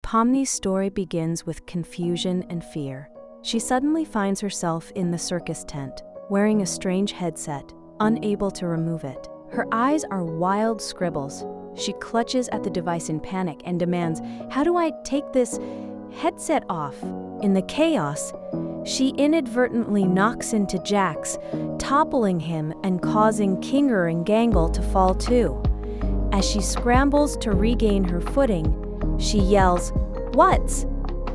Pomni's story begins with confusion and fear. She suddenly finds herself in the circus tent, wearing a strange headset, unable to remove it. Her eyes are wild scribbles. She clutches at the device in panic and demands, "How do I take this headset off?" In the chaos, she inadvertently knocks into Jax, toppling him and causing Kinger and Gangle to fall too. As she scrambles to regain her footing, she yells, "What's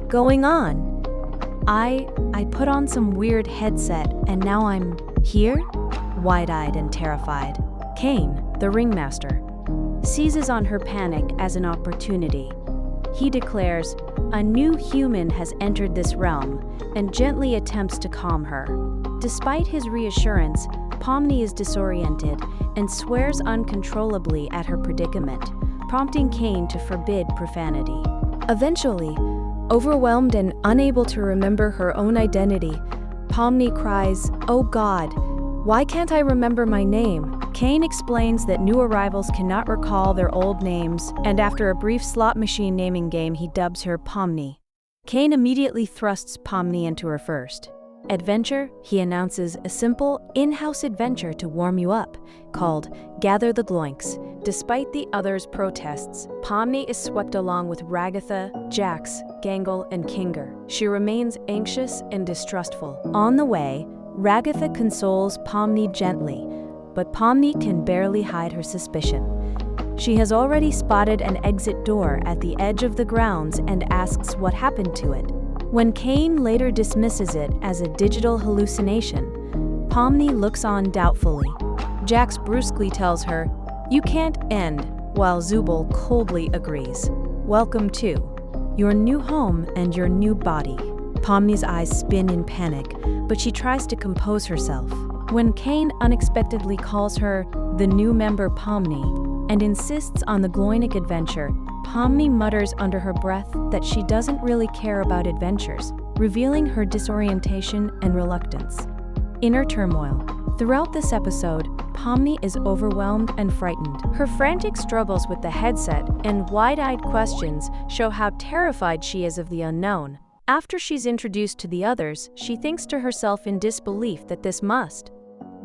going on?" I put on some weird headset and now I'm here?" Wide-eyed and terrified. Kane, the ringmaster, seizes on her panic as an opportunity. He declares, "A new human has entered this realm," and gently attempts to calm her. Despite his reassurance, Pomni is disoriented and swears uncontrollably at her predicament, prompting Kane to forbid profanity. Eventually, overwhelmed and unable to remember her own identity, Pomni cries, "Oh God, why can't I remember my name?" Kane explains that new arrivals cannot recall their old names, and after a brief slot machine naming game, he dubs her Pomni. Kane immediately thrusts Pomni into her first adventure. He announces a simple in-house adventure to warm you up, called Gather the Gloinks. Despite the others' protests, Pomni is swept along with Ragatha, Jax, Gangle, and Kinger. She remains anxious and distrustful. On the way, Ragatha consoles Pomni gently, but Pomni can barely hide her suspicion. She has already spotted an exit door at the edge of the grounds and asks what happened to it. When Kane later dismisses it as a digital hallucination, Pomni looks on doubtfully. Jax brusquely tells her, "You can't end," while Zubul coldly agrees. "Welcome to your new home and your new body." Pomni's eyes spin in panic, but she tries to compose herself. When Kane unexpectedly calls her the new member Pomni and insists on the Gloinic adventure, Pomni mutters under her breath that she doesn't really care about adventures, revealing her disorientation and reluctance. Inner turmoil. Throughout this episode, Pomni is overwhelmed and frightened. Her frantic struggles with the headset and wide-eyed questions show how terrified she is of the unknown. After she's introduced to the others, she thinks to herself in disbelief that this must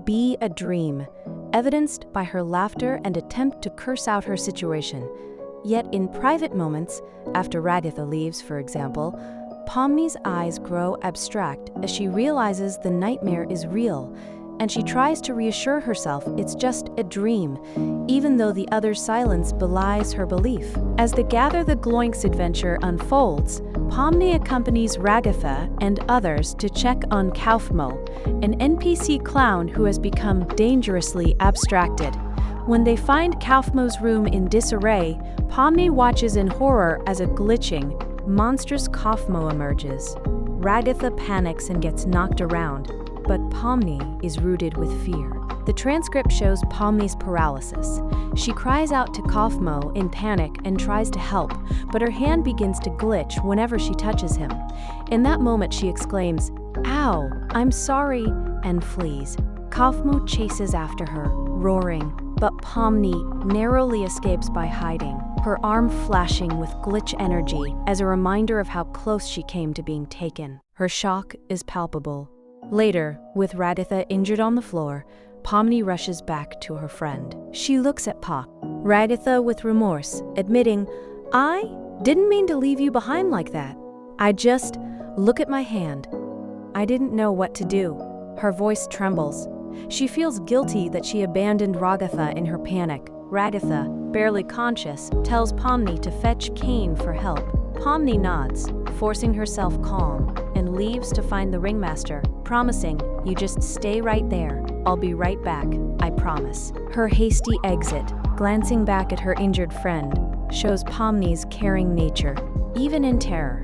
be a dream, evidenced by her laughter and attempt to curse out her situation. Yet in private moments, after Ragatha leaves, for example, Pomni's eyes grow abstract as she realizes the nightmare is real, and she tries to reassure herself it's just a dream, even though the other's silence belies her belief. As the Gather the Gloinks adventure unfolds, Pomni accompanies Ragatha and others to check on Kaufmo, an NPC clown who has become dangerously abstracted. When they find Kaufmo's room in disarray, Pomni watches in horror as a glitching, monstrous Kaufmo emerges. Ragatha panics and gets knocked around, but Pomni is rooted with fear. The transcript shows Pomni's paralysis. She cries out to Kaufmo in panic and tries to help, but her hand begins to glitch whenever she touches him. In that moment, she exclaims, "Ow, I'm sorry," and flees. Kaufmo chases after her, roaring, but Pomni narrowly escapes by hiding, her arm flashing with glitch energy as a reminder of how close she came to being taken. Her shock is palpable. Later, with Ragatha injured on the floor, Pomni rushes back to her friend. She looks at Pa, Ragatha with remorse, admitting, "I didn't mean to leave you behind like that. Look at my hand. I didn't know what to do." Her voice trembles. She feels guilty that she abandoned Ragatha in her panic. Ragatha, barely conscious, tells Pomni to fetch Kane for help. Pomni nods, forcing herself calm, and leaves to find the ringmaster, promising, "You just stay right there. I'll be right back, I promise." Her hasty exit, glancing back at her injured friend, shows Pomni's caring nature, even in terror.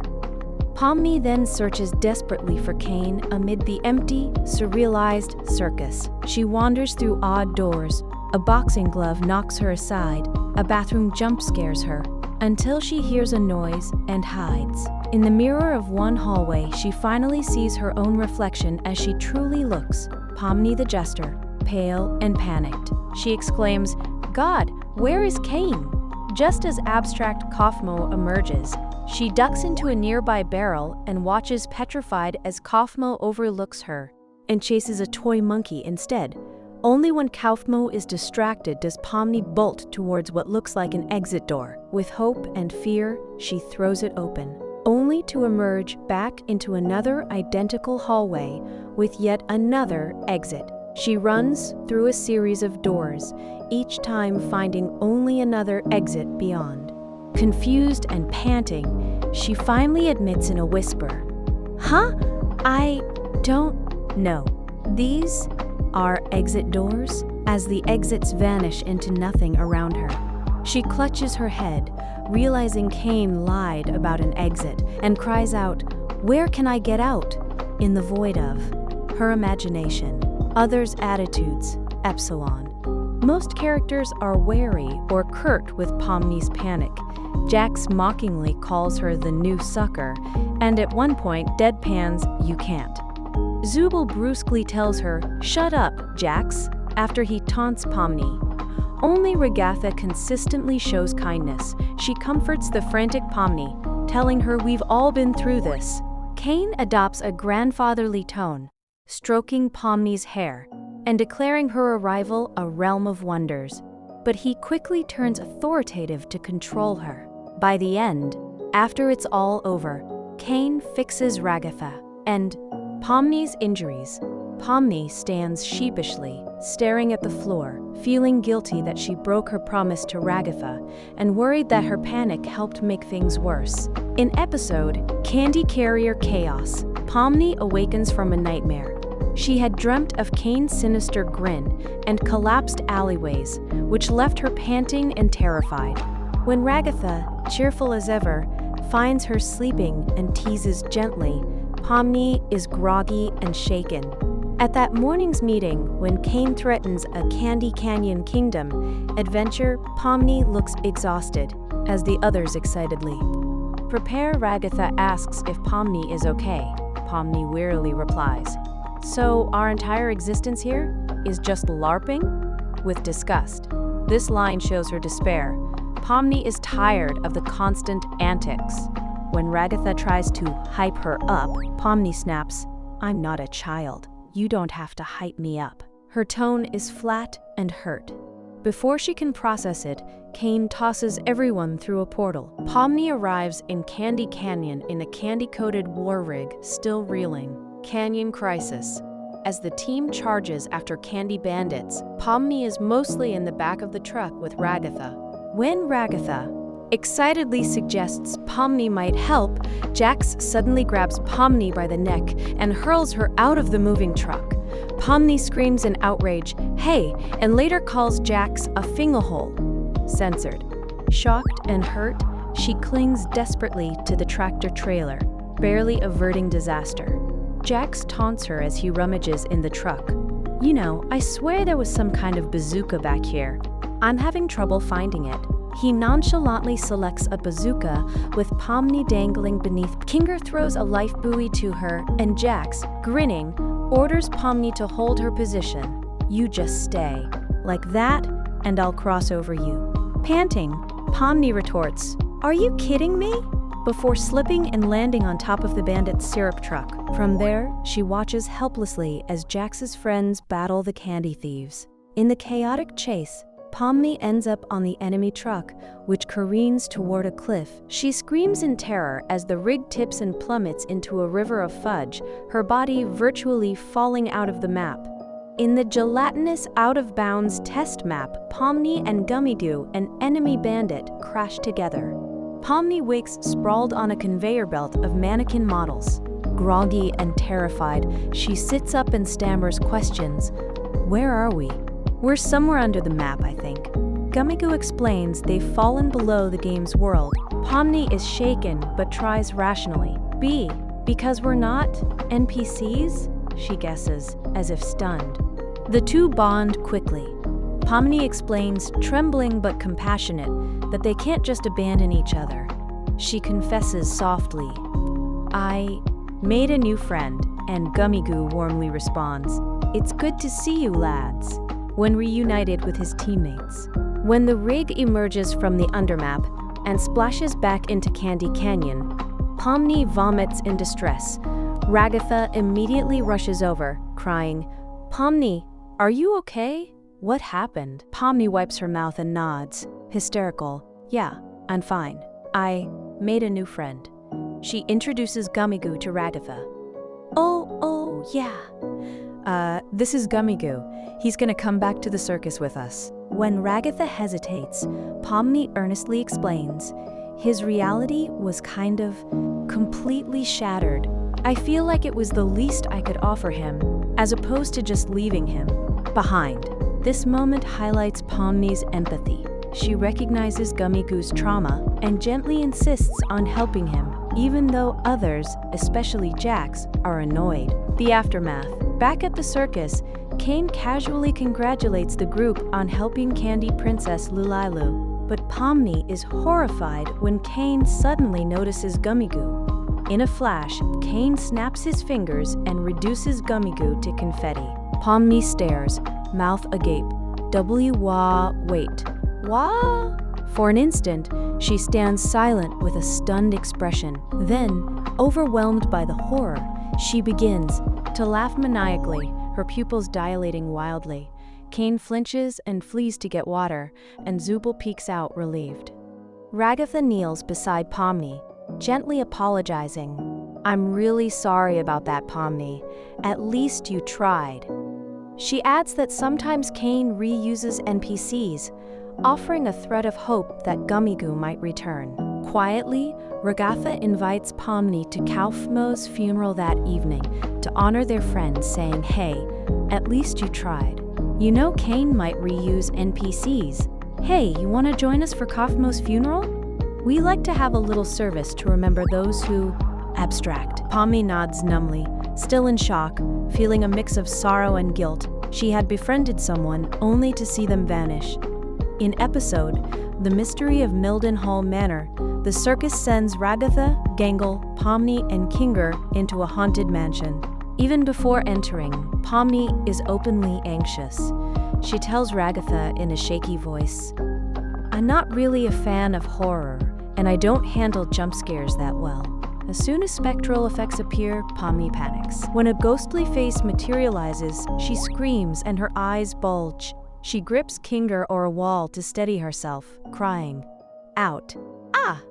Pomni then searches desperately for Kane amid the empty, surrealized circus. She wanders through odd doors. A boxing glove knocks her aside. A bathroom jump scares her, until she hears a noise and hides. In the mirror of one hallway, she finally sees her own reflection as she truly looks, Pomni the Jester, pale and panicked. She exclaims, "God, where is Kane?" Just as abstract Kaufmo emerges, She ducks into a nearby barrel and watches petrified as Kaufmo overlooks her and chases a toy monkey instead. Only when Kaufmo is distracted does Pomni bolt towards what looks like an exit door. With hope and fear, she throws it open, only to emerge back into another identical hallway with yet another exit. She runs through a series of doors, each time finding only another exit beyond. Confused and panting, she finally admits in a whisper, "Huh? I don't know. These are exit doors?" As the exits vanish into nothing around her. She clutches her head, realizing Cain lied about an exit, and cries out, "Where can I get out?" In the void of her imagination, others' attitudes, epsilon. Most characters are wary or curt with Pomni's panic. Jax mockingly calls her the new sucker, and at one point deadpans, "You can't." Zubul brusquely tells her, "Shut up, Jax," after he taunts Pomni. Only Ragatha consistently shows kindness. She comforts the frantic Pomni, telling her, "We've all been through this." Cain adopts a grandfatherly tone, stroking Pomni's hair and declaring her arrival a realm of wonders. But he quickly turns authoritative to control her. By the end, after it's all over, Cain fixes Ragatha and Pomni's injuries. Pomni stands sheepishly, staring at the floor, feeling guilty that she broke her promise to Ragatha and worried that her panic helped make things worse. In episode Candy Carrier Chaos, Pomni awakens from a nightmare. She had dreamt of Cain's sinister grin and collapsed alleyways, which left her panting and terrified. When Ragatha, cheerful as ever, finds her sleeping and teases gently, Pomni is groggy and shaken. At that morning's meeting, when Cain threatens a Candy Canyon Kingdom adventure, Pomni looks exhausted, as the others excitedly prepare. Ragatha asks if Pomni is okay. Pomni wearily replies, "So our entire existence here is just LARPing?" With disgust. This line shows her despair. Pomni is tired of the constant antics. When Ragatha tries to hype her up, Pomni snaps, "I'm not a child. You don't have to hype me up." Her tone is flat and hurt. Before she can process it, Cain tosses everyone through a portal. Pomni arrives in Candy Canyon in a candy-coated war rig, still reeling. Canyon Crisis. As the team charges after Candy Bandits, Pomni is mostly in the back of the truck with Ragatha. When Ragatha excitedly suggests Pomni might help, Jax suddenly grabs Pomni by the neck and hurls her out of the moving truck. Pomni screams in outrage, "Hey," and later calls Jax a fingerhole. Censored. Shocked and hurt, she clings desperately to the tractor trailer, barely averting disaster. Jax taunts her as he rummages in the truck. "You know, I swear there was some kind of bazooka back here. I'm having trouble finding it." He nonchalantly selects a bazooka with Pomni dangling beneath. Kinger throws a life buoy to her, and Jax, grinning, orders Pomni to hold her position. "You just stay. Like that, and I'll cross over you." Panting, Pomni retorts, "Are you kidding me?" before slipping and landing on top of the bandit's syrup truck. From there, she watches helplessly as Jax's friends battle the candy thieves. In the chaotic chase, Pomni ends up on the enemy truck, which careens toward a cliff. She screams in terror as the rig tips and plummets into a river of fudge, her body virtually falling out of the map. In the gelatinous out-of-bounds test map, Pomni and Gummidoo, an enemy bandit, crash together. Pomni wakes sprawled on a conveyor belt of mannequin models. Groggy and terrified, she sits up and stammers questions. "Where are we?" "We're somewhere under the map, I think." Gummidoo explains they've fallen below the game's world. Pomni is shaken but tries rationally. Because we're not NPCs?" she guesses, as if stunned. The two bond quickly. Pomni explains, trembling but compassionate, that they can't just abandon each other. She confesses softly, "I made a new friend," and Gummidoo warmly responds, "It's good to see you, lads," when reunited with his teammates. When the rig emerges from the undermap, and splashes back into Candy Canyon. Pomni vomits in distress. Ragatha immediately rushes over, crying, "Pomni, are you okay? What happened?" Pomni wipes her mouth and nods, hysterical. "Yeah, I'm fine. I made a new friend." She introduces Gummigoo to Ragatha. Oh, yeah. This is Gummigoo. He's gonna come back to the circus with us." When Ragatha hesitates, Pomni earnestly explains, "His reality was kind of completely shattered. I feel like it was the least I could offer him, as opposed to just leaving him behind." This moment highlights Pomni's empathy. She recognizes Gummigoo's trauma and gently insists on helping him, even though others, especially Jax, are annoyed. The aftermath. Back at the circus, Kane casually congratulates the group on helping Candy Princess Lulailu, but Pomni is horrified when Kane suddenly notices Gummigoo. In a flash, Kane snaps his fingers and reduces Gummigoo to confetti. Pomni stares, mouth agape. Wait. Wah? For an instant, she stands silent with a stunned expression. Then, overwhelmed by the horror, she begins to laugh maniacally, her pupils dilating wildly. Kane flinches and flees to get water, and Zubul peeks out relieved. Ragatha kneels beside Pomni, gently apologizing. "I'm really sorry about that, Pomni. At least you tried." She adds that sometimes Kane reuses NPCs, offering a thread of hope that Gummigoo might return. Quietly, Ragatha invites Pomni to Kaufmo's funeral that evening to honor their friend, saying, "Hey, at least you tried. You know Kane might reuse NPCs. Hey, you want to join us for Kaufmo's funeral? We like to have a little service to remember those who..." Abstract. Pomni nods numbly, still in shock, feeling a mix of sorrow and guilt. She had befriended someone only to see them vanish. In episode The Mystery of Mildenhall Manor, the circus sends Ragatha, Gangle, Pomni, and Kinger into a haunted mansion. Even before entering, Pomni is openly anxious. She tells Ragatha in a shaky voice, "I'm not really a fan of horror, and I don't handle jump scares that well." As soon as spectral effects appear, Pomni panics. When a ghostly face materializes, she screams and her eyes bulge. She grips Kinger or a wall to steady herself, crying out, "Ah!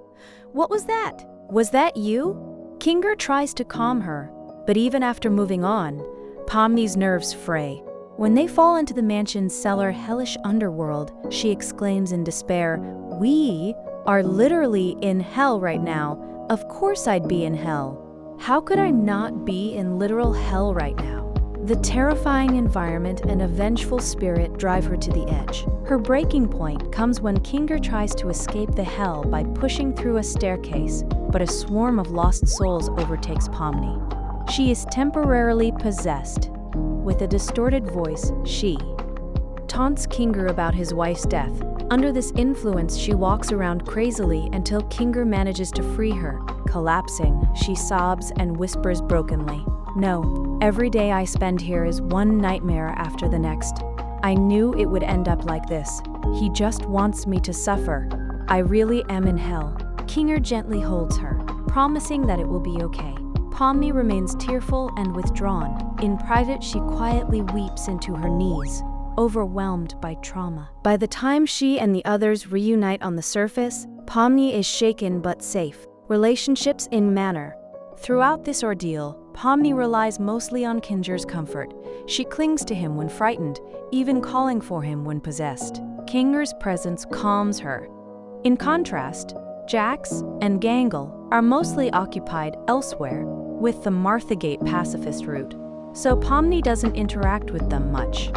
What was that? Was that you?" Kinger tries to calm her, but even after moving on, Pomni's nerves fray. When they fall into the mansion's cellar hellish underworld, she exclaims in despair, "We are literally in hell right now. Of course I'd be in hell. How could I not be in literal hell right now?" The terrifying environment and a vengeful spirit drive her to the edge. Her breaking point comes when Kinger tries to escape the hell by pushing through a staircase, but a swarm of lost souls overtakes Pomni. She is temporarily possessed. With a distorted voice, she taunts Kinger about his wife's death. Under this influence, she walks around crazily until Kinger manages to free her. Collapsing, she sobs and whispers brokenly, "No, every day I spend here is one nightmare after the next. I knew it would end up like this. He just wants me to suffer. I really am in hell." Kinger gently holds her, promising that it will be okay. Pomni remains tearful and withdrawn. In private, she quietly weeps into her knees, overwhelmed by trauma. By the time she and the others reunite on the surface, Pomni is shaken but safe. Relationships in manner. Throughout this ordeal, Pomni relies mostly on Kinger's comfort. She clings to him when frightened, even calling for him when possessed. Kinger's presence calms her. In contrast, Jax and Gangle are mostly occupied elsewhere, with the Marthagate pacifist route, so Pomni doesn't interact with them much.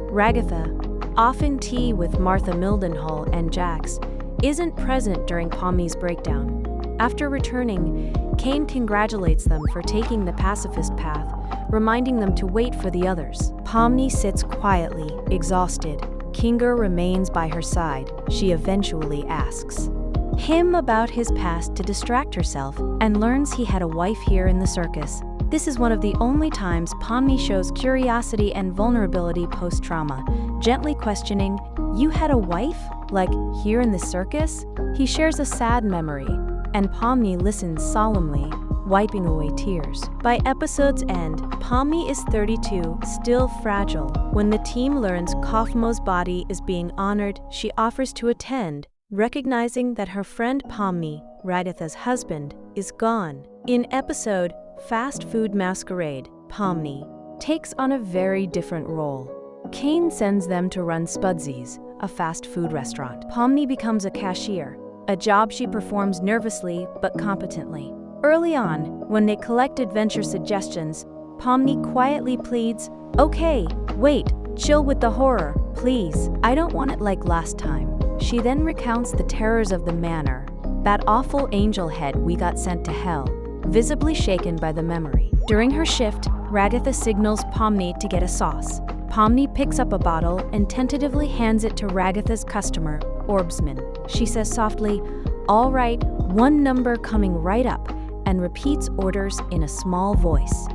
Ragatha, often tea with Martha Mildenhall and Jax, isn't present during Pomni's breakdown. After returning, Kane congratulates them for taking the pacifist path, reminding them to wait for the others. Pomni sits quietly, exhausted. Kinger remains by her side. She eventually asks him about his past to distract herself and learns he had a wife here in the circus. This is one of the only times Pomni shows curiosity and vulnerability post-trauma, gently questioning, "You had a wife? Like, here in the circus? He shares a sad memory, and Pomni listens solemnly, wiping away tears. By episode's end, Pomni is 32, still fragile. When the team learns Kaufmo's body is being honored, she offers to attend, recognizing that her friend Pomni, Ragatha's husband, is gone. In episode Fast Food Masquerade, Pomni takes on a very different role. Kane sends them to run Spudsy's, a fast food restaurant. Pomni becomes a cashier, a job she performs nervously but competently. Early on, when they collect adventure suggestions, Pomni quietly pleads, "Okay, wait, chill with the horror, please. I don't want it like last time." She then recounts the terrors of the manor, that awful angel head we got sent to hell, visibly shaken by the memory. During her shift, Ragatha signals Pomni to get a sauce. Pomni picks up a bottle and tentatively hands it to Ragatha's customer, Orbsman. She says softly, "All right, one number coming right up," and repeats orders in a small voice.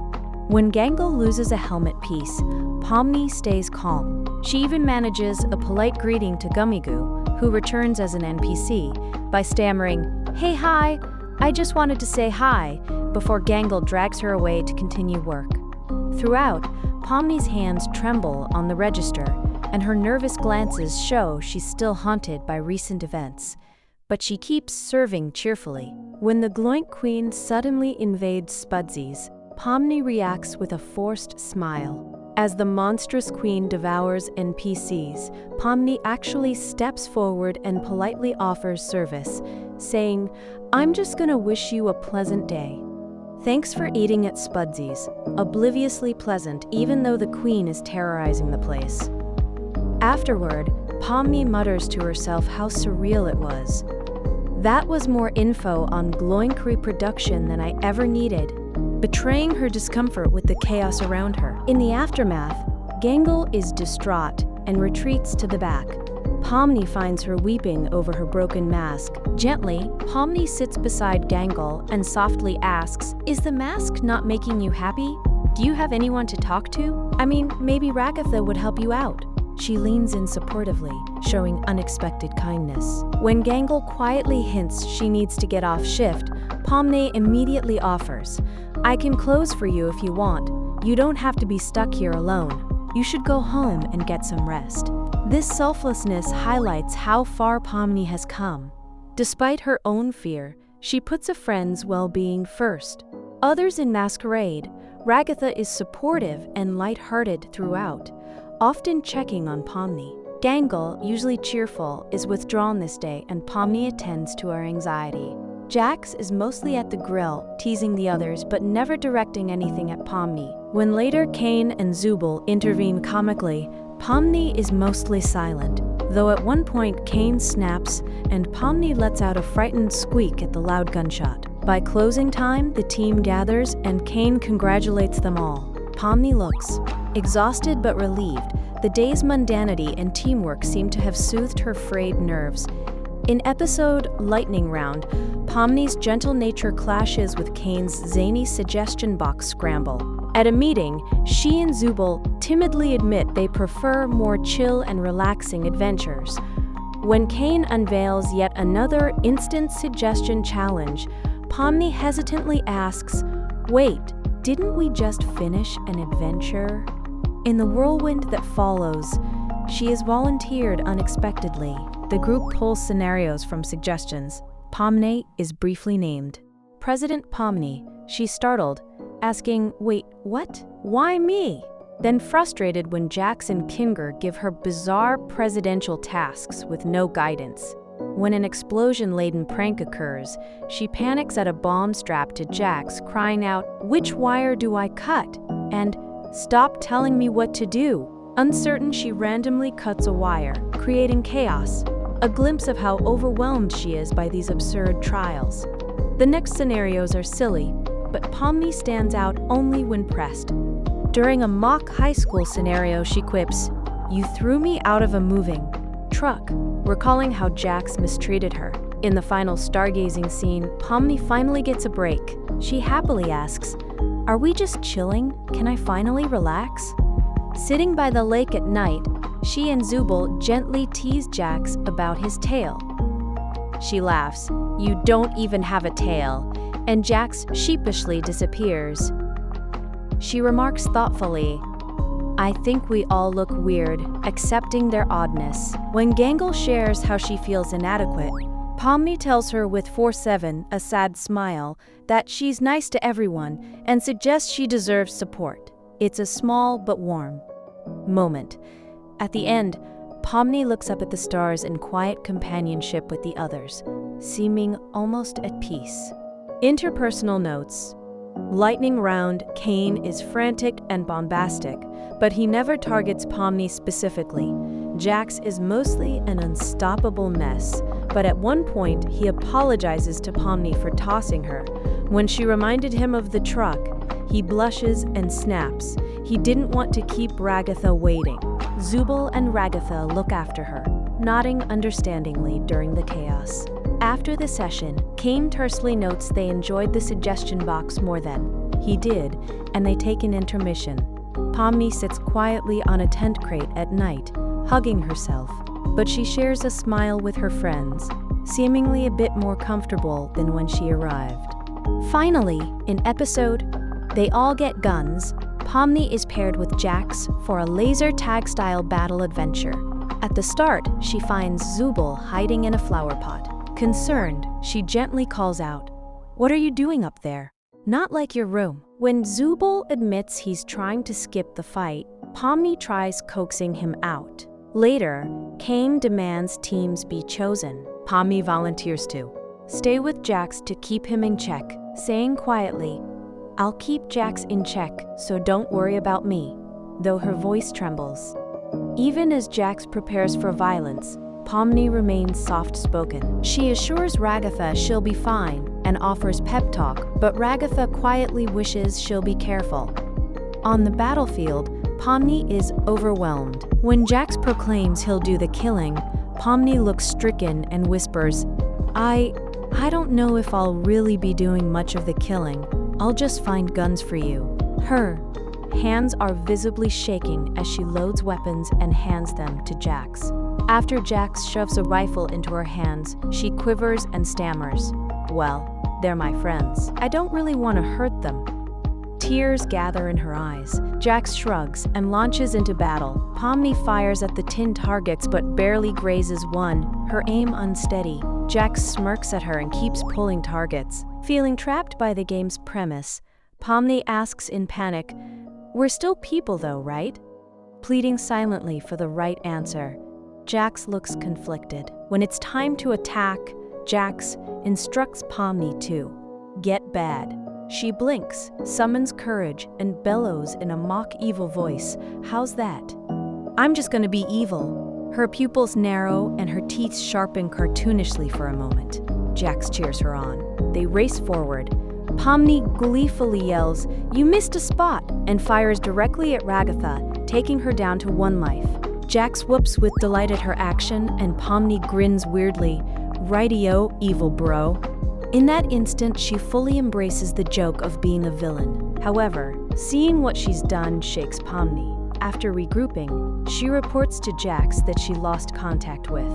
When Gangle loses a helmet piece, Pomni stays calm. She even manages a polite greeting to Gummigoo, who returns as an NPC, by stammering, "Hey, hi, I just wanted to say hi," before Gangle drags her away to continue work. Throughout, Pomni's hands tremble on the register, and her nervous glances show she's still haunted by recent events. But she keeps serving cheerfully. When the Gloink Queen suddenly invades Spudsy's, Pomni reacts with a forced smile. As the monstrous queen devours NPCs, Pomni actually steps forward and politely offers service, saying, "I'm just gonna wish you a pleasant day." Thanks for eating at Spudsy's, obliviously pleasant even though the queen is terrorizing the place. Afterward, Pomni mutters to herself how surreal it was. That was more info on Gloink reproduction than I ever needed, betraying her discomfort with the chaos around her. In the aftermath, Gangle is distraught and retreats to the back. Pomni finds her weeping over her broken mask. Gently, Pomni sits beside Gangle and softly asks, "Is the mask not making you happy? Do you have anyone to talk to? I mean, maybe Ragatha would help you out." She leans in supportively, showing unexpected kindness. When Gangle quietly hints she needs to get off shift, Pomni immediately offers, "I can close for you if you want. You don't have to be stuck here alone. You should go home and get some rest." This selflessness highlights how far Pomni has come. Despite her own fear, she puts a friend's well-being first. Others in Masquerade, Ragatha is supportive and light-hearted throughout, often checking on Pomni. Gangle, usually cheerful, is withdrawn this day and Pomni attends to her anxiety. Jax is mostly at the grill, teasing the others but never directing anything at Pomni. When later Kane and Zubul intervene comically, Pomni is mostly silent, though at one point Kane snaps and Pomni lets out a frightened squeak at the loud gunshot. By closing time, the team gathers and Kane congratulates them all. Pomni looks exhausted but relieved. The day's mundanity and teamwork seem to have soothed her frayed nerves. In episode Lightning Round, Pomni's gentle nature clashes with Kane's zany suggestion box scramble. At a meeting, she and Zubul timidly admit they prefer more chill and relaxing adventures. When Kane unveils yet another instant suggestion challenge, Pomni hesitantly asks, "Wait, didn't we just finish an adventure?" In the whirlwind that follows, she is volunteered unexpectedly. The group pulls scenarios from suggestions. Pomni is briefly named. President Pomni, she's startled, asking, "Wait, what? Why me?" Then frustrated when Jax and Kinger give her bizarre presidential tasks with no guidance. When an explosion-laden prank occurs, she panics at a bomb strapped to Jax, crying out, "Which wire do I cut?" and "Stop telling me what to do." Uncertain, she randomly cuts a wire, creating chaos, a glimpse of how overwhelmed she is by these absurd trials. The next scenarios are silly, but Pomni stands out only when pressed. During a mock high school scenario, she quips, "You threw me out of a moving truck," recalling how Jax mistreated her. In the final stargazing scene, Pomni finally gets a break. She happily asks, "Are we just chilling? Can I finally relax?" Sitting by the lake at night, she and Zubul gently tease Jax about his tail. She laughs, "You don't even have a tail," and Jax sheepishly disappears. She remarks thoughtfully, "I think we all look weird, accepting their oddness." When Gangle shares how she feels inadequate, Pomni tells her with 4/7, a sad smile, that she's nice to everyone and suggests she deserves support. It's a small but warm moment. At the end, Pomni looks up at the stars in quiet companionship with the others, seeming almost at peace. Interpersonal notes. Lightning round, Kane is frantic and bombastic, but he never targets Pomni specifically. Jax is mostly an unstoppable mess, but at one point he apologizes to Pomni for tossing her. When she reminded him of the truck, he blushes and snaps. He didn't want to keep Ragatha waiting. Zubul and Ragatha look after her, nodding understandingly during the chaos. After the session, Kane tersely notes they enjoyed the suggestion box more than he did, and they take an intermission. Pomni sits quietly on a tent crate at night, hugging herself, but she shares a smile with her friends, seemingly a bit more comfortable than when she arrived. Finally, in episode They All Get Guns, Pomni is paired with Jax for a laser tag-style battle adventure. At the start, she finds Zubul hiding in a flower pot. Concerned, she gently calls out, "What are you doing up there? Not like your room." When Zubul admits he's trying to skip the fight, Pomni tries coaxing him out. Later, Kane demands teams be chosen. Pomni volunteers to stay with Jax to keep him in check, saying quietly, "I'll keep Jax in check, so don't worry about me," though her voice trembles. Even as Jax prepares for violence, Pomni remains soft-spoken. She assures Ragatha she'll be fine and offers pep talk, but Ragatha quietly wishes she'll be careful. On the battlefield, Pomni is overwhelmed. When Jax proclaims he'll do the killing, Pomni looks stricken and whispers, I don't know if I'll really be doing much of the killing. I'll just find guns for you." Her hands are visibly shaking as she loads weapons and hands them to Jax. After Jax shoves a rifle into her hands, she quivers and stammers, "Well, they're my friends. I don't really want to hurt them." Tears gather in her eyes. Jax shrugs and launches into battle. Pomni fires at the tin targets but barely grazes one, her aim unsteady. Jax smirks at her and keeps pulling targets. Feeling trapped by the game's premise, Pomni asks in panic, "We're still people though, right?" Pleading silently for the right answer. Jax looks conflicted. When it's time to attack, Jax instructs Pomni to get bad. She blinks, summons courage, and bellows in a mock evil voice. "How's that? I'm just gonna be evil." Her pupils narrow and her teeth sharpen cartoonishly for a moment. Jax cheers her on. They race forward. Pomni gleefully yells, "You missed a spot," and fires directly at Ragatha, taking her down to 1 life. Jax whoops with delight at her action, and Pomni grins weirdly, "Rightio, evil bro." In that instant, she fully embraces the joke of being a villain. However, seeing what she's done shakes Pomni. After regrouping, she reports to Jax that she lost contact with.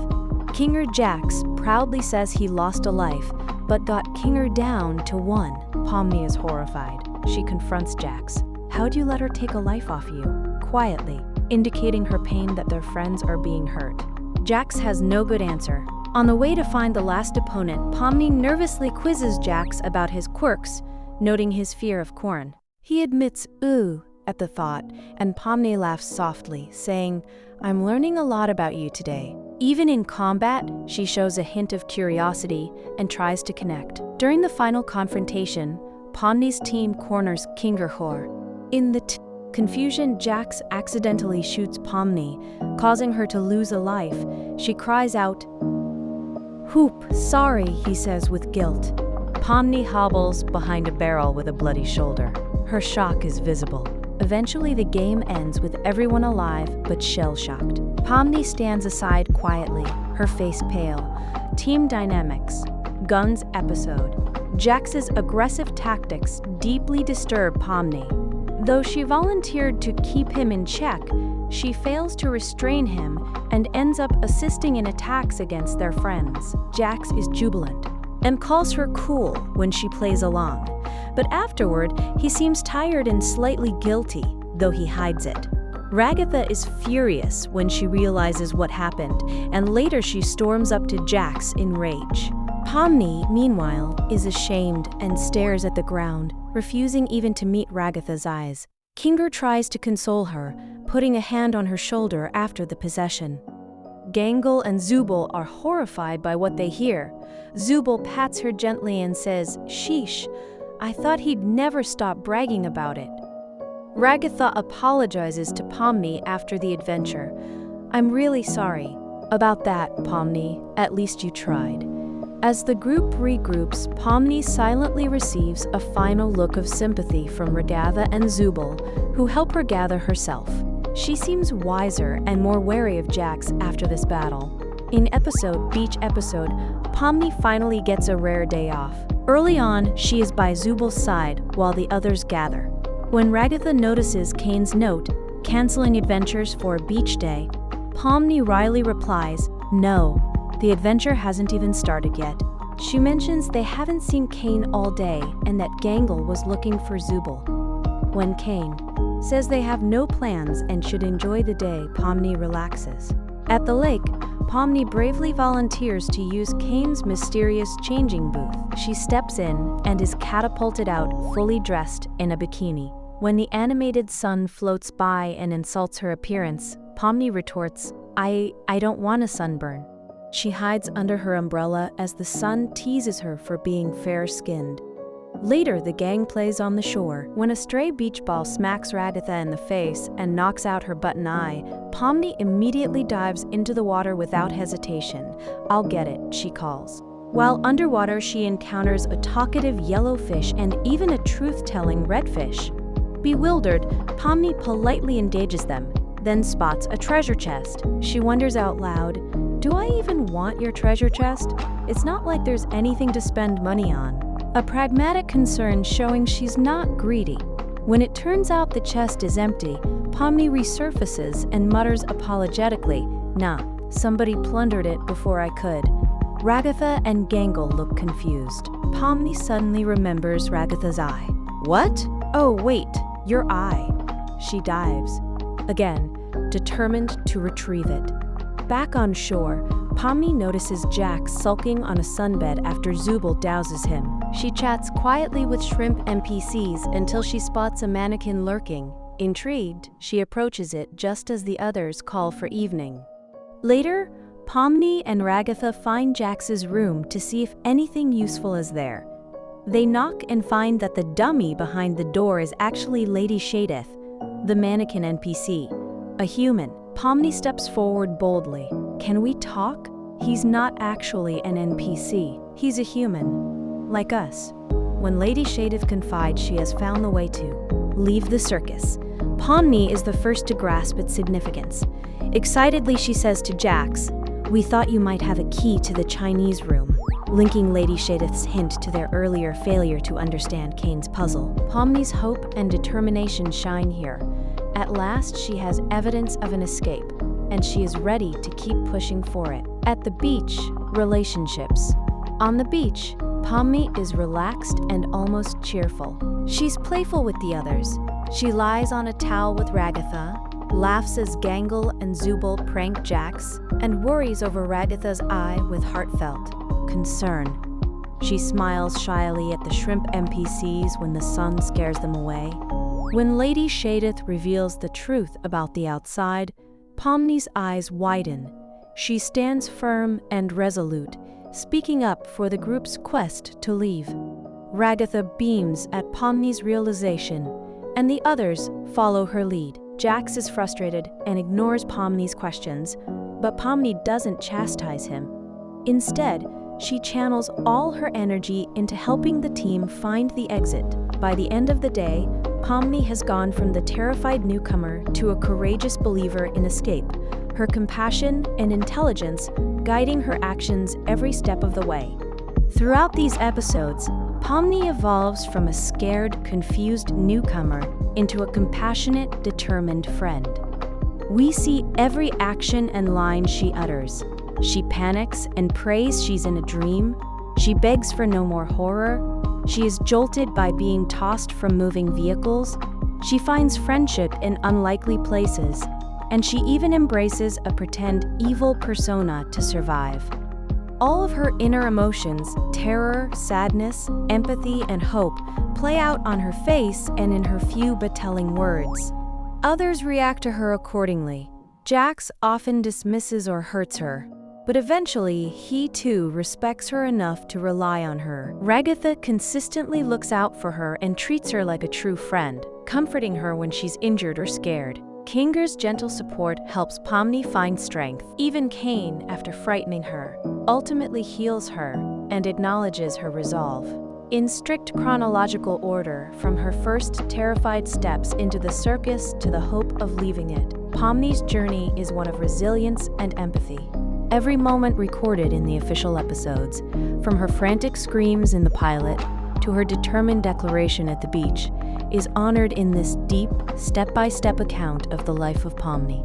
Kinger Jax proudly says he lost a life, but got Kinger down to 1. Pomni is horrified. She confronts Jax. "How'd you let her take a life off you?" Quietly, indicating her pain that their friends are being hurt. Jax has no good answer. On the way to find the last opponent, Pomni nervously quizzes Jax about his quirks, noting his fear of corn. He admits "ooh" at the thought, and Pomni laughs softly, saying, "I'm learning a lot about you today." Even in combat, she shows a hint of curiosity and tries to connect. During the final confrontation, Pomni's team corners Kingerhor. In the confusion, Jax accidentally shoots Pomni, causing her to lose a life. She cries out, "Hoop, sorry," he says with guilt. Pomni hobbles behind a barrel with a bloody shoulder. Her shock is visible. Eventually, the game ends with everyone alive but shell-shocked. Pomni stands aside quietly, her face pale. Team dynamics. Guns episode. Jax's aggressive tactics deeply disturb Pomni. Though she volunteered to keep him in check, she fails to restrain him and ends up assisting in attacks against their friends. Jax is jubilant and calls her cool when she plays along, but afterward, he seems tired and slightly guilty, though he hides it. Ragatha is furious when she realizes what happened, and later she storms up to Jax in rage. Pomni, meanwhile, is ashamed and stares at the ground, refusing even to meet Ragatha's eyes. Kinger tries to console her, putting a hand on her shoulder after the possession. Gangle and Zubul are horrified by what they hear. Zubul pats her gently and says, "Sheesh, I thought he'd never stop bragging about it." Ragatha apologizes to Pomni after the adventure. "I'm really sorry." "About that, Pomni, at least you tried." As the group regroups, Pomni silently receives a final look of sympathy from Ragatha and Zubul, who help her gather herself. She seems wiser and more wary of Jax after this battle. In Beach episode, Pomni finally gets a rare day off. Early on, she is by Zubul's side while the others gather. When Ragatha notices Kane's note, canceling adventures for a beach day, Pomni wryly replies, "No, the adventure hasn't even started yet." She mentions they haven't seen Kane all day and that Gangle was looking for Zubul. When Kane says they have no plans and should enjoy the day, Pomni relaxes. At the lake, Pomni bravely volunteers to use Kane's mysterious changing booth. She steps in and is catapulted out fully dressed in a bikini. When the animated sun floats by and insults her appearance, Pomni retorts, I don't want a sunburn." She hides under her umbrella as the sun teases her for being fair-skinned. Later, the gang plays on the shore. When a stray beach ball smacks Ragatha in the face and knocks out her button eye, Pomni immediately dives into the water without hesitation. "I'll get it," she calls. While underwater, she encounters a talkative yellow fish and even a truth-telling redfish. Bewildered, Pomni politely engages them, then spots a treasure chest. She wonders out loud, "Do I even want your treasure chest? It's not like there's anything to spend money on." A pragmatic concern showing she's not greedy. When it turns out the chest is empty, Pomni resurfaces and mutters apologetically, "Nah, somebody plundered it before I could." Ragatha and Gangle look confused. Pomni suddenly remembers Ragatha's eye. "What? Oh wait, your eye." She dives, again, determined to retrieve it. Back on shore, Pomni notices Jax sulking on a sunbed after Zubul douses him. She chats quietly with shrimp NPCs until she spots a mannequin lurking. Intrigued, she approaches it just as the others call for evening. Later, Pomni and Ragatha find Jax's room to see if anything useful is there. They knock and find that the dummy behind the door is actually Lady Shadith, the mannequin NPC, a human. Pomni steps forward boldly. "Can we talk?" He's not actually an NPC. He's a human, like us. When Lady Shadith confides she has found the way to leave the circus, Pomni is the first to grasp its significance. Excitedly, she says to Jax, "We thought you might have a key to the Chinese room," linking Lady Shadith's hint to their earlier failure to understand Kane's puzzle. Pomni's hope and determination shine here. At last, she has evidence of an escape, and she is ready to keep pushing for it. At the beach, relationships. On the beach, Pomni is relaxed and almost cheerful. She's playful with the others. She lies on a towel with Ragatha, laughs as Gangle and Zubul prank Jax, and worries over Ragatha's eye with heartfelt concern. She smiles shyly at the shrimp NPCs when the sun scares them away. When Lady Shadith reveals the truth about the outside, Pomni's eyes widen. She stands firm and resolute, speaking up for the group's quest to leave. Ragatha beams at Pomni's realization, and the others follow her lead. Jax is frustrated and ignores Pomni's questions, but Pomni doesn't chastise him. Instead, she channels all her energy into helping the team find the exit. By the end of the day, Pomni has gone from the terrified newcomer to a courageous believer in escape, her compassion and intelligence guiding her actions every step of the way. Throughout these episodes, Pomni evolves from a scared, confused newcomer into a compassionate, determined friend. We see every action and line she utters. She panics and prays she's in a dream. She begs for no more horror. She is jolted by being tossed from moving vehicles. She finds friendship in unlikely places. And she even embraces a pretend evil persona to survive. All of her inner emotions, terror, sadness, empathy, and hope, play out on her face and in her few but telling words. Others react to her accordingly. Jax often dismisses or hurts her, but eventually he too respects her enough to rely on her. Ragatha consistently looks out for her and treats her like a true friend, comforting her when she's injured or scared. Kinger's gentle support helps Pomni find strength. Even Cain, after frightening her, ultimately heals her and acknowledges her resolve. In strict chronological order, from her first terrified steps into the circus to the hope of leaving it, Pomni's journey is one of resilience and empathy. Every moment recorded in the official episodes, from her frantic screams in the pilot to her determined declaration at the beach, is honored in this deep, step-by-step account of the life of Pomni.